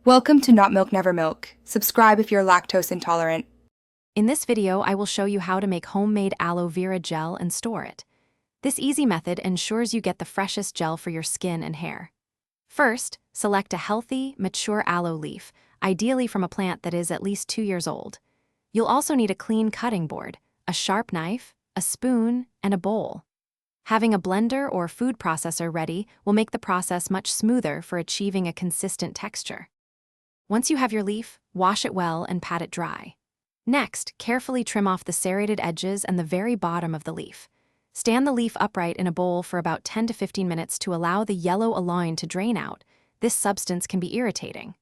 Welcome to Not Milk Never Milk. Subscribe if you're lactose intolerant. In this video, I will show you how to make homemade aloe vera gel and store it. This easy method ensures you get the freshest gel for your skin and hair. First, select a healthy, mature aloe leaf, ideally from a plant that is at least 2 years old. You'll also need a clean cutting board, a sharp knife, a spoon, and a bowl. Having a blender or food processor ready will make the process much smoother for achieving a consistent texture. Once you have your leaf, wash it well and pat it dry. Next, carefully trim off the serrated edges and the very bottom of the leaf. Stand the leaf upright in a bowl for about 10 to 15 minutes to allow the yellow aloe to drain out. This substance can be irritating.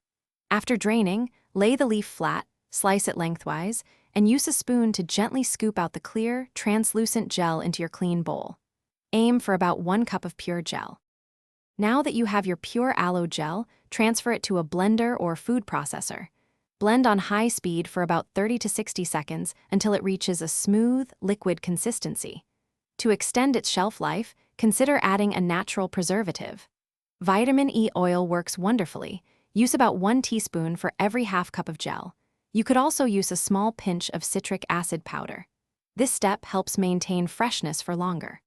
After draining, lay the leaf flat, slice it lengthwise, and use a spoon to gently scoop out the clear, translucent gel into your clean bowl. Aim for about 1 cup of pure gel. Now that you have your pure aloe gel, transfer it to a blender or food processor. Blend on high speed for about 30 to 60 seconds until it reaches a smooth, liquid consistency. To extend its shelf life, consider adding a natural preservative. Vitamin E oil works wonderfully. Use about 1 teaspoon for every half cup of gel. You could also use a small pinch of citric acid powder. This step helps maintain freshness for longer.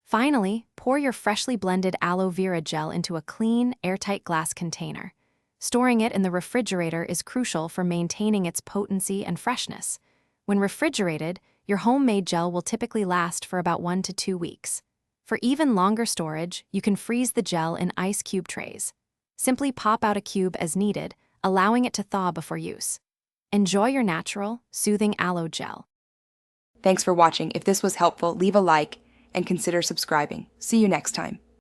Finally, pour your freshly blended aloe vera gel into a clean, airtight glass container. Storing it in the refrigerator is crucial for maintaining its potency and freshness. When refrigerated, your homemade gel will typically last for about 1 to 2 weeks. For even longer storage, you can freeze the gel in ice cube trays. Simply pop out a cube as needed, allowing it to thaw before use. Enjoy your natural, soothing aloe gel. Thanks for watching. If this was helpful, leave a like and consider subscribing. See you next time.